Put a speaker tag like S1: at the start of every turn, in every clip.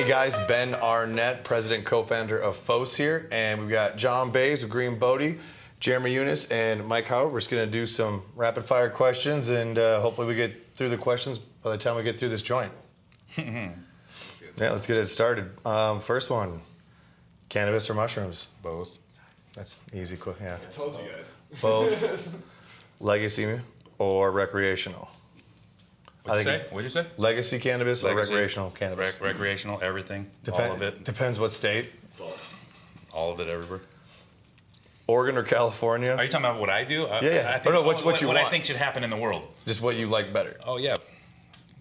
S1: Hey guys, Ben Arnett, president, co-founder of Fohse here, and we've got John Bays with Green Bodhi, Jeremy Eunice, and Mike Howard. We're just going to do some rapid fire questions, and hopefully we get through the questions by the time we get through this joint. Let's get it started. First one, cannabis or mushrooms?
S2: Both.
S1: That's easy, quick, yeah.
S3: I told you guys.
S1: Both. Legacy or recreational?
S2: What'd you say?
S1: Legacy cannabis or
S2: Legacy.
S1: recreational cannabis?
S2: Recreational, everything. All of it.
S1: Depends what state.
S2: All of it, everywhere.
S1: Oregon or California?
S2: Are you talking about what I do?
S1: Yeah.
S2: I think,
S1: Or no, what you
S2: what I
S1: want.
S2: think should happen in the world.
S1: Just what you like better.
S2: Oh, yeah.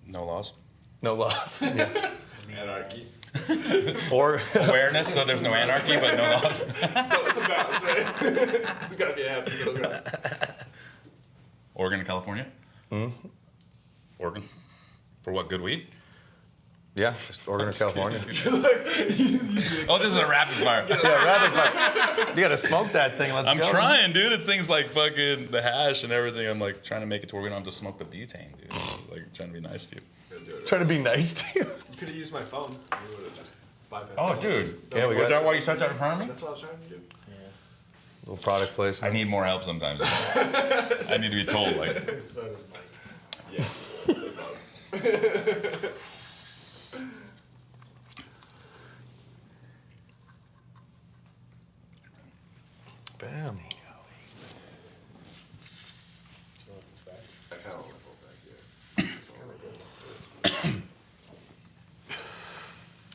S2: No laws.
S1: No laws. Yeah.
S3: Anarchy.
S1: Or
S2: Awareness, so there's no anarchy, but no laws.
S3: So it's a balance, right? There's got to be a happy middle ground.
S2: Oregon and California?
S1: Mm-hmm.
S2: Oregon. For what, good weed?
S1: yeah, just Oregon or California.
S2: Oh, this is a rapid fire.
S1: Yeah, rapid fire. You gotta smoke that thing. Let's
S2: I'm
S1: go.
S2: trying, dude. It's things like fucking the hash and everything. I'm like trying to make it to where we don't have to smoke the butane, dude. Like trying to be nice to you.
S1: Trying to be nice to you.
S3: You could have used my phone. You would have just bypassed
S2: Oh,
S3: it.
S2: dude.
S1: Yeah, we
S2: Was
S1: got
S2: that why you touched that in front of me?
S3: That's what I was trying to do.
S1: little product
S2: I
S1: placement.
S2: need more help sometimes. I need to be told, like,
S3: So it's like, yeah. So bad.
S1: Bam.
S3: I kind of want to go back here. It's all right.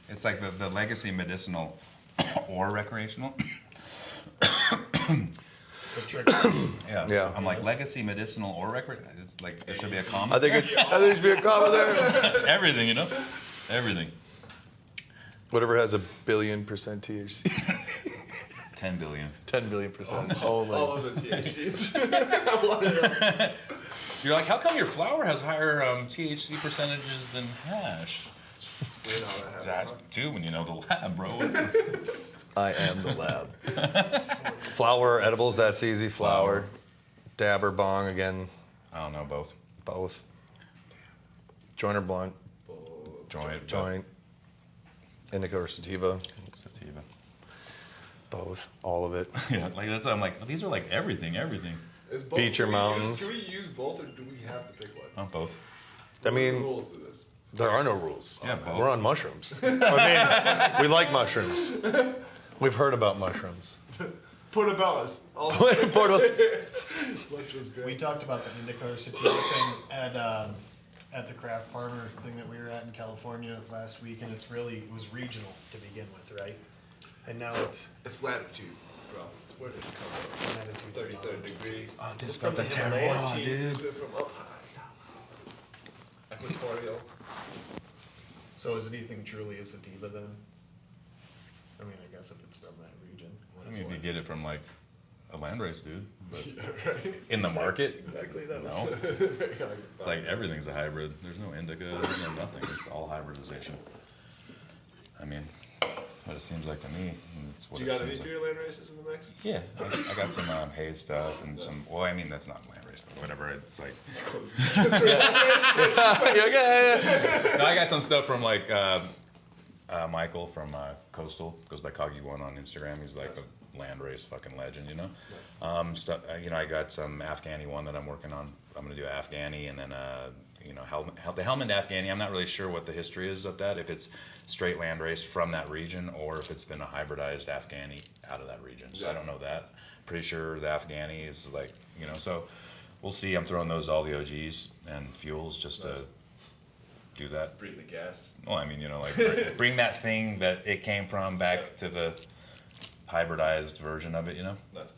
S2: it's like the legacy medicinal or recreational. Yeah.
S1: Yeah.
S2: I'm like legacy medicinal or recreational. It's like there should be a comma.
S1: I think there should be a comma there.
S2: Everything, you know, everything.
S1: Whatever has a billion percent THC.
S2: 10 billion.
S1: 10 billion percent. Only.
S3: All of the THCs. I wanted to.
S2: You're like, how come your flower has higher THC percentages than hash?
S3: Weird how that happened.
S2: That's too when you know the lab, bro.
S1: I am the lab. Flower edibles, that's easy. Flower. Dab or bong, again,
S2: I don't know, both.
S1: both. Joint or blunt.
S2: Joint.
S1: Joint. Indica or sativa.
S2: Sativa.
S1: Both. All of it.
S2: Yeah, like that's. I'm like, these are like everything.
S3: Is both,
S1: Beach or
S3: can we
S1: mountains?
S3: Can we use both, or do we have to pick one?
S2: Oh, both.
S1: I
S3: What are the
S1: mean,
S3: rules to this.
S1: there are no rules.
S2: Yeah, both.
S1: We're on mushrooms. I mean, we like mushrooms. We've heard about mushrooms.
S3: Portobello's. All
S1: Portos.
S3: which was great.
S4: We talked about the indica or sativa thing at the craft farmer thing that we were at in California last week, and it was regional to begin with, right? And now it's
S3: It's latitude, bro. It's where did it come from?
S4: latitude.
S3: 33rd degree.
S2: Oh, this
S4: It's
S2: is about
S4: from
S2: the
S4: the
S2: terroir,
S4: Himalayas,
S2: dude.
S3: Is it from up high? Equatorial.
S4: So is anything truly a sativa then? I mean, I guess if it's from that region.
S2: I mean, if you get it from like a landrace, dude. But
S3: Yeah, right.
S2: in the market,
S4: Exactly that.
S2: no. It's like everything's a hybrid. There's no indica. There's no nothing. It's all hybridization. I mean, what it seems like to me. It's what
S3: Do
S2: it
S3: you got any
S2: seems like.
S3: beer land races in the mix?
S2: Yeah, I got some haze stuff and some. Well, I mean that's not landrace, but whatever. It's like.
S3: It's close.
S2: No, I got some stuff from like Michael from Coastal, goes by Coggy1 on Instagram. He's like a landrace fucking legend, you know. Stuff, you know, I got some Afghani one that I'm working on. I'm gonna do Afghani, and then you know, the Helmand Afghani. I'm not really sure what the history is of that. If it's straight landrace from that region, or if it's been a hybridized Afghani out of that region. So I don't know that. Pretty sure the Afghani is like, you know. So we'll see. I'm throwing those to all the OGs and fuels just to do that.
S3: Breathe the gas.
S2: Well, I mean, you know, like bring that thing that it came from back to the hybridized version of it, you know?
S3: Nice.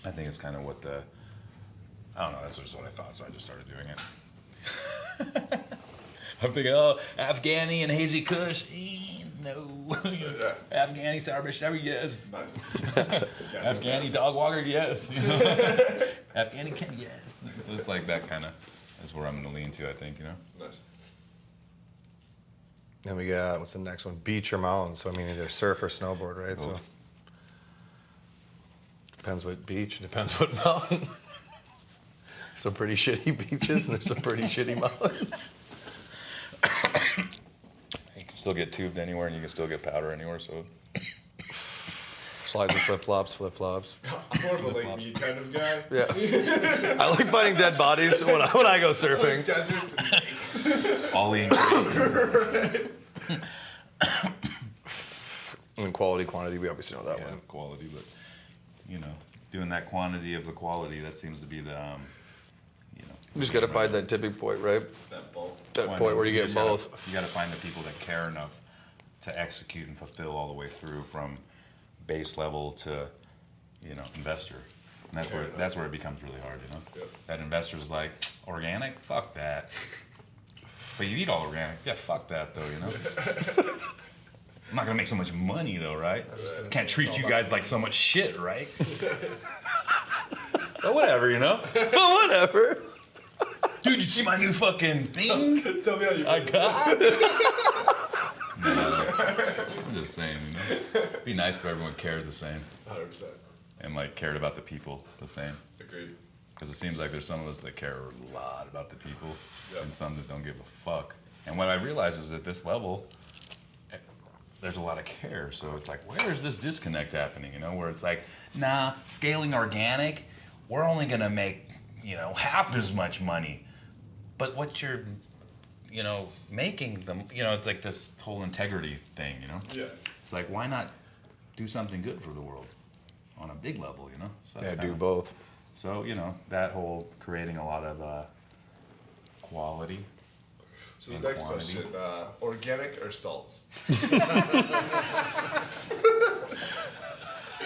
S2: I think it's kind of what the, I don't know, that's just what I thought, so I just started doing it. I'm thinking, oh, Afghani and Hazy Kush, no. Afghani Sour Shower, yes.
S3: Nice.
S2: Afghani Dog Walker, yes. Afghani Ken, yes. So it's like that kind of is where I'm going to lean to, I think, you know?
S3: Nice.
S1: Then we got, what's the next one? Beach or mountains. So, I mean, either surf or snowboard, right?
S2: Cool.
S1: So, depends what beach, depends what mountain. Some pretty shitty beaches and there's some pretty shitty mountains.
S2: still get tubed anywhere, and you can still get powder anywhere. So
S1: Slides and flip-flops.
S3: I'm more of a like meat kind of guy.
S1: Yeah. I like finding dead bodies when I go surfing.
S3: Deserts and lakes.
S2: Ollieing crates.
S1: And quality, quantity, we obviously know that
S2: Yeah,
S1: one.
S2: quality, but doing that quantity of the quality, that seems to be the
S1: You just got to find that tipping point, right?
S3: That bulk.
S1: That point where you get
S2: just
S1: both.
S2: You got to find the people that care enough to execute and fulfill all the way through from base level to investor. And that's where it becomes really hard,
S3: Yep.
S2: That investor's like, organic? Fuck that. But you eat all organic. Yeah, fuck that though, I'm not gonna make so much money though, right? Can't treat you guys like so much shit, right? But whatever,
S1: But whatever.
S2: Dude, you see my new fucking thing
S3: Tell me how you
S2: I
S3: feel.
S2: got? No, I'm just saying, It'd be nice if everyone cared the same
S3: 100%.
S2: and like cared about the people the same.
S3: Agreed.
S2: Because it seems like there's some of us that care a lot about the people
S3: Yep.
S2: and some that don't give a fuck. And what I realize is at this level, there's a lot of care. So it's like, where is this disconnect happening? Where it's like, nah, scaling organic, we're only going to make, half as much money. But what you're, making them, it's like this whole integrity thing,
S3: Yeah.
S2: It's like, why not do something good for the world on a big level, So that's
S1: Yeah, do
S2: kinda-
S1: both.
S2: So, that whole creating a lot of quality.
S3: So the
S2: And
S3: next
S2: quantity.
S3: question, organic or salts?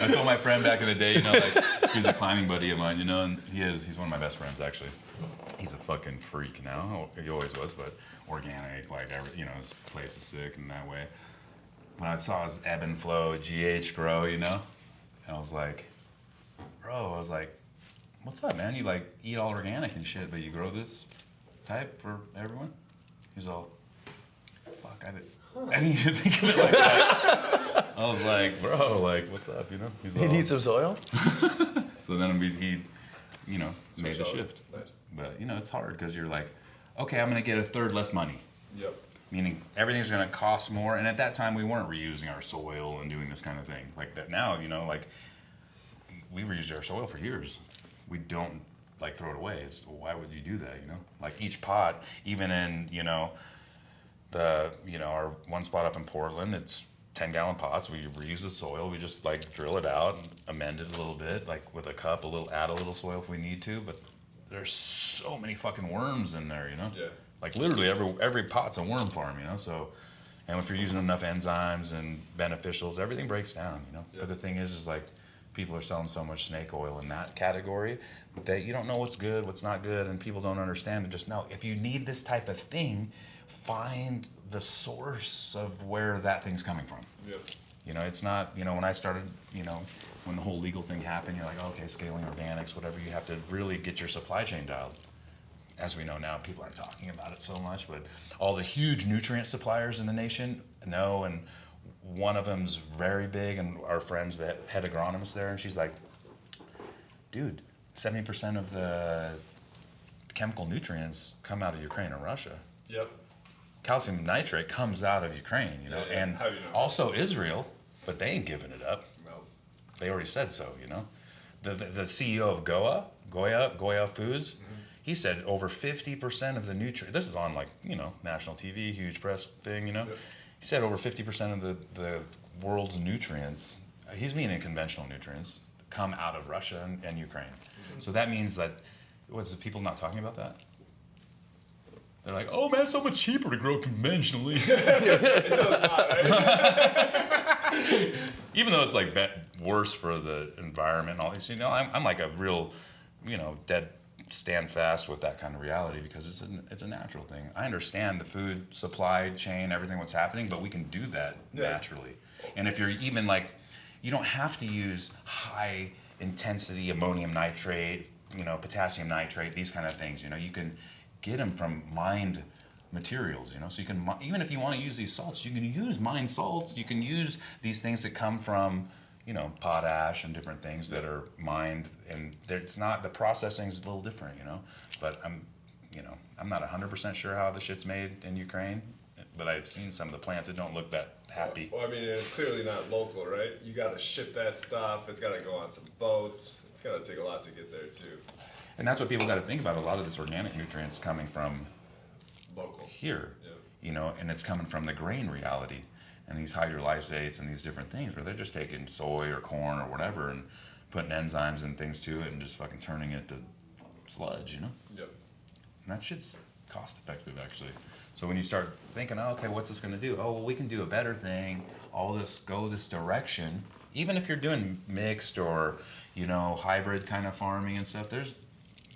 S2: I told my friend back in the day, he's a climbing buddy of mine, and he's one of my best friends, actually. He's a fucking freak now. He always was, but organic, his place is sick in that way. When I saw his ebb and flow, GH grow, and I was like, bro, what's up, man? You eat all organic and shit, but you grow this type for everyone? He's all, fuck, I didn't even think of it like that. I was like, bro, what's up, He's
S1: He
S2: all,
S1: needs some soil.
S2: So then he made the
S3: out.
S2: shift.
S3: Nice.
S2: But, it's hard because you're like, okay, I'm going to get a third less money.
S3: Yep.
S2: Meaning everything's going to cost more. And at that time, we weren't reusing our soil and doing this kind of thing. Like that now, we reused our soil for years. We don't throw it away. Why would you do that? Like each pot, even in our one spot up in Portland, it's 10-gallon pots. We reuse the soil. We just drill it out and amend it a little bit, with a cup, add a little soil if we need to. But there's so many fucking worms in there,
S3: Yeah.
S2: Literally every pot's a worm farm, So, and if you're using enough enzymes and beneficials, everything breaks down,
S3: Yeah.
S2: But the thing is people are selling so much snake oil in that category that you don't know what's good, what's not good, and people don't understand it. Just know if you need this type of thing, find the source of where that thing's coming from.
S3: Yep.
S2: It's not, when I started, when the whole legal thing happened, you're like, okay, scaling organics, whatever, you have to really get your supply chain dialed. As we know now, people aren't talking about it so much, but all the huge nutrient suppliers in the nation know, and one of them's very big, and our friend's the head agronomist there, and she's like, dude, 70% of the chemical nutrients come out of Ukraine and Russia.
S3: Yep.
S2: Calcium nitrate comes out of Ukraine,
S3: Yeah,
S2: and
S3: how do you know?
S2: also Israel, but they ain't giving it up.
S3: No.
S2: They already said so, The CEO of Goya Foods, he said over 50% of the nutrient, this is on national TV, huge press thing,
S3: Yep.
S2: He said over 50% of the world's nutrients, he's meaning conventional nutrients, come out of Russia and Ukraine. So that means that, what's the people not talking about that? They're like, oh man, it's so much cheaper to grow conventionally. Even though it's worse for the environment and all this, I'm like a real, dead stand fast with that kind of reality because it's a natural thing. I understand the food supply chain, everything what's happening, but we can do that naturally. And if you're even you don't have to use high intensity ammonium nitrate, potassium nitrate, these kind of things. You can get them from mined materials, so you can, even if you want to use these salts, you can use mined salts. You can use these things that come from potash and different things that are mined, and it's not, the processing is a little different, but I'm not 100% sure how the shit's made in Ukraine, but I've seen some of the plants that don't look that happy.
S3: Well, I mean, it's clearly not local, right? You got to ship that stuff. It's got to go on some boats. It's got to take a lot to get there too.
S2: And that's what people got to think about. A lot of this organic nutrients coming from
S3: Local.
S2: here,
S3: Yeah.
S2: you know, and it's coming from the grain reality and these hydrolysates and these different things where they're just taking soy or corn or whatever and putting enzymes and things to it and just fucking turning it to sludge, you know?
S3: Yep.
S2: And that shit's cost effective, actually. So when you start thinking, oh, okay, what's this going to do? Oh, well, we can do a better thing. All this, go this direction. Even if you're doing mixed or, you know, hybrid kind of farming and stuff, there's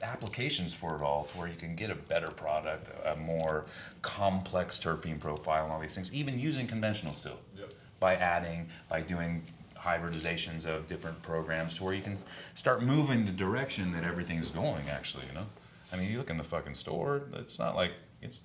S2: applications for it all to where you can get a better product, a more complex terpene profile and all these things, even using conventional still.
S3: Yep.
S2: By doing hybridizations of different programs to where you can start moving the direction that everything's going, actually, you know? I mean, you look in the fucking store, it's not like,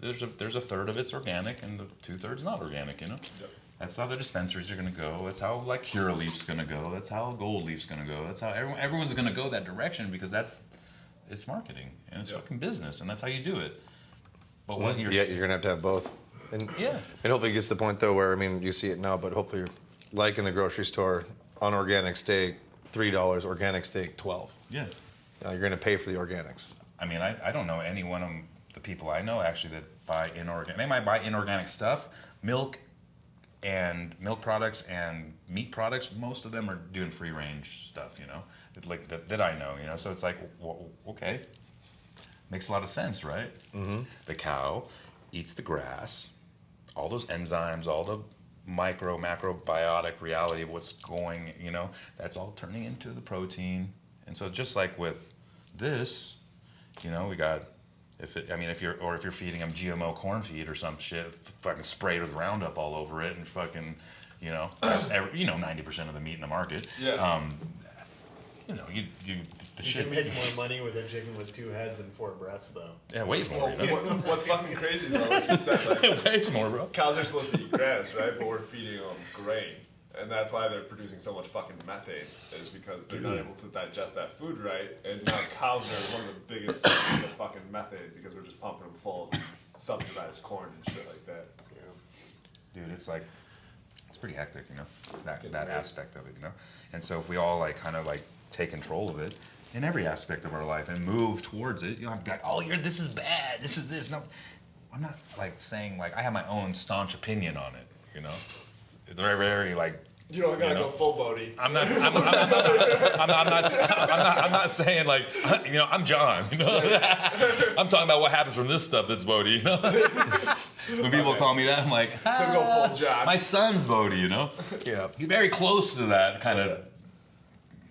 S2: there's a third of it's organic and the 2/3 not organic, you know?
S3: Yep.
S2: That's how the dispensaries are gonna go. That's how like Cure Leaf's gonna go. That's how Gold Leaf's gonna go. That's how everyone's gonna go that direction because it's marketing and it's
S3: Yep.
S2: fucking business and that's how you do it. But what you're
S1: Yeah, you're gonna have to have both. And
S2: Yeah.
S1: and hopefully it gets to the point though where I mean you see it now, but hopefully like in the grocery store, unorganic steak $3, organic steak $12.
S2: yeah.
S1: You're gonna pay for the organics.
S2: I mean, I don't know any one of the people I know actually that buy inorganic. They might buy inorganic stuff, milk products and meat products. Most of them are doing free range stuff, you know, like that I know, you know. So it's like, well, okay, makes a lot of sense, right? Mm-hmm. The cow eats the grass, all those enzymes, all the macrobiotic reality of what's going, you know, that's all turning into the protein. And so just like with this, you know, we got, if you're feeding them GMO corn feed or some shit, fucking sprayed with Roundup all over it and fucking, you know, 90% of the meat in the market.
S3: Yeah.
S2: You know, the
S4: You
S2: shit.
S4: can make more money with a chicken with 2 heads and 4 breasts, though.
S2: Yeah, weighs more, you know.
S3: What's fucking crazy though, like you said, like
S2: Weighs more, bro.
S3: cows are supposed to eat grass, right? But we're feeding them grain. And that's why they're producing so much fucking methane, is because they're not able to digest that food right. And now cows are one of the biggest sources of fucking methane because we're just pumping them full of subsidized corn and shit like that.
S2: Dude, it's like, it's pretty hectic, you know, that aspect of it, you know. And so if we all like kind of like take control of it in every aspect of our life and move towards it, you know, I'm like, oh, this is bad, this is this. No, I'm not like saying like I have my own staunch opinion on it, you know. It's very, very like.
S3: You don't gotta
S2: know,
S3: go full Bodhi.
S2: I'm not saying like, you know, I'm John, you know. I'm talking about what happens from this stuff that's Bodhi, you know. When people call me that, I'm like,
S3: Gonna go full John.
S2: my son's Bodhi, you know.
S1: Yeah.
S2: You're very close to that kind of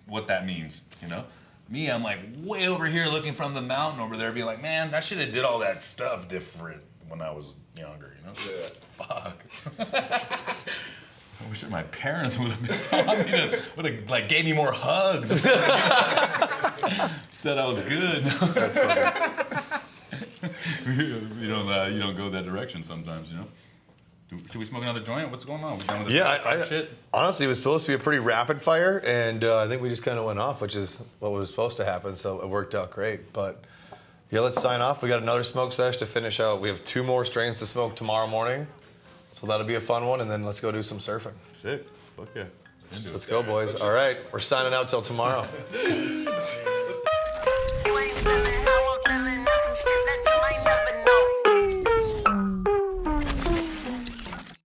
S2: what that means, you know. Me, I'm like way over here looking from the mountain over there, being like, man, I should have did all that stuff different when I was younger, you know.
S3: Yeah.
S2: Fuck. I wish that my parents would have been taught me to, would have like gave me more hugs. Said I was good.
S1: That's funny.
S2: you don't go that direction sometimes, you know. Should we smoke another joint? What's going on? We done with this
S1: Yeah,
S2: shit?
S1: honestly, it was supposed to be a pretty rapid fire, and I think we just kind of went off, which is what was supposed to happen. So it worked out great. But yeah, let's sign off. We got another smoke sesh to finish out. We have 2 more strains to smoke tomorrow morning, so that'll be a fun one. And then let's go do some surfing.
S2: Sick. Fuck yeah.
S1: Let's go, boys. All right, we're signing out till tomorrow.